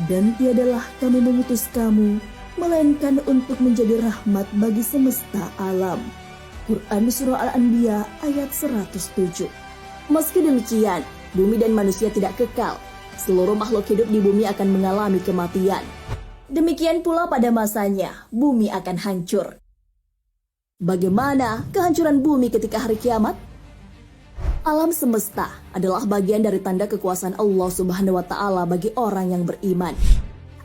Dan tiadalah kami mengutus kamu, melainkan untuk menjadi rahmat bagi semesta alam. Quran Surah Al-Anbiya ayat 107. Meski demikian, bumi dan manusia tidak kekal. Seluruh makhluk hidup di bumi akan mengalami kematian. Demikian pula pada masanya, bumi akan hancur. Bagaimana kehancuran bumi ketika hari kiamat? Alam semesta adalah bagian dari tanda kekuasaan Allah Subhanahu wa Ta'ala bagi orang yang beriman.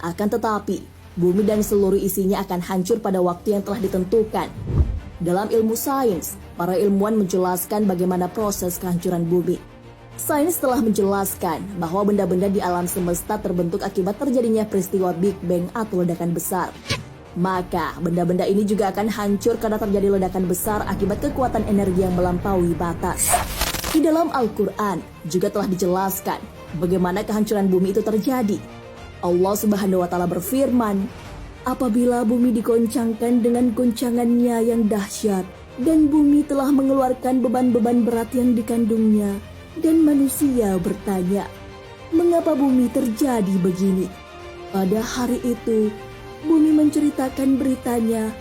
Akan tetapi, bumi dan seluruh isinya akan hancur pada waktu yang telah ditentukan. Dalam ilmu sains, para ilmuwan menjelaskan bagaimana proses kehancuran bumi. Sains telah menjelaskan bahwa benda-benda di alam semesta terbentuk akibat terjadinya peristiwa Big Bang atau ledakan besar. Maka, benda-benda ini juga akan hancur karena terjadi ledakan besar akibat kekuatan energi yang melampaui batas. Di dalam Al-Quran juga telah dijelaskan bagaimana kehancuran bumi itu terjadi. Allah Subhanahu wa Ta'ala berfirman, apabila bumi digoncangkan dengan goncangannya yang dahsyat, dan bumi telah mengeluarkan beban-beban berat yang dikandungnya, dan manusia bertanya, mengapa bumi terjadi begini? Pada hari itu, bumi menceritakan beritanya,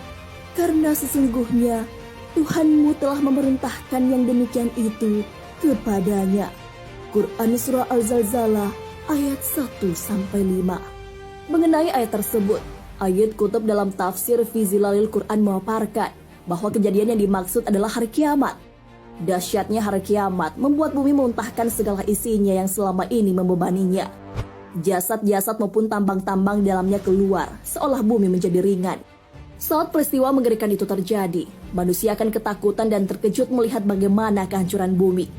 karena sesungguhnya Tuhanmu telah memerintahkan yang demikian itu kepadanya. Quran Surah Al-Zalzalah ayat 1-5. Mengenai ayat tersebut, ayat kutub dalam tafsir fi Zilalil Quran memaparkan bahwa kejadian yang dimaksud adalah hari kiamat. Dahsyatnya hari kiamat membuat bumi memuntahkan segala isinya yang selama ini membebaninya. Jasad-jasad maupun tambang-tambang di dalamnya keluar, seolah bumi menjadi ringan. Saat peristiwa mengerikan itu terjadi, manusia akan ketakutan dan terkejut melihat bagaimana kehancuran bumi.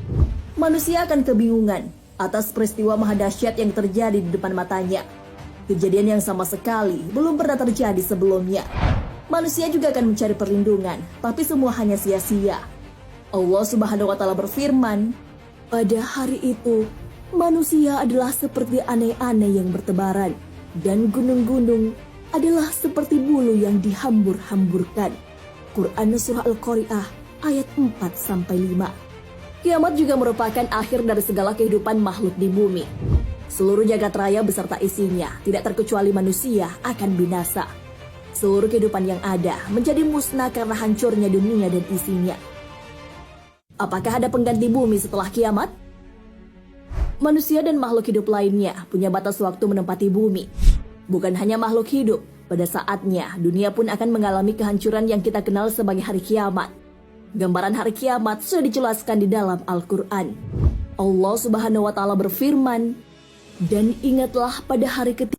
Manusia akan kebingungan atas peristiwa maha dahsyat yang terjadi di depan matanya. Kejadian yang sama sekali belum pernah terjadi sebelumnya. Manusia juga akan mencari perlindungan, tapi semua hanya sia-sia. Allah Subhanahu wa Ta'ala berfirman, pada hari itu, manusia adalah seperti aneh-aneh yang bertebaran, dan gunung-gunung adalah seperti bulu yang dihambur-hamburkan. Quran Surah Al-Qari'ah ayat 4-5. Kiamat juga merupakan akhir dari segala kehidupan makhluk di bumi. Seluruh jagat raya beserta isinya, tidak terkecuali manusia, akan binasa. Seluruh kehidupan yang ada menjadi musnah karena hancurnya dunia dan isinya. Apakah ada pengganti bumi setelah kiamat? Manusia dan makhluk hidup lainnya punya batas waktu menempati bumi. Bukan hanya makhluk hidup, pada saatnya dunia pun akan mengalami kehancuran yang kita kenal sebagai hari kiamat. Gambaran hari kiamat sudah dijelaskan di dalam Al-Quran. Allah Subhanahu wa Ta'ala berfirman, dan ingatlah pada hari ketiga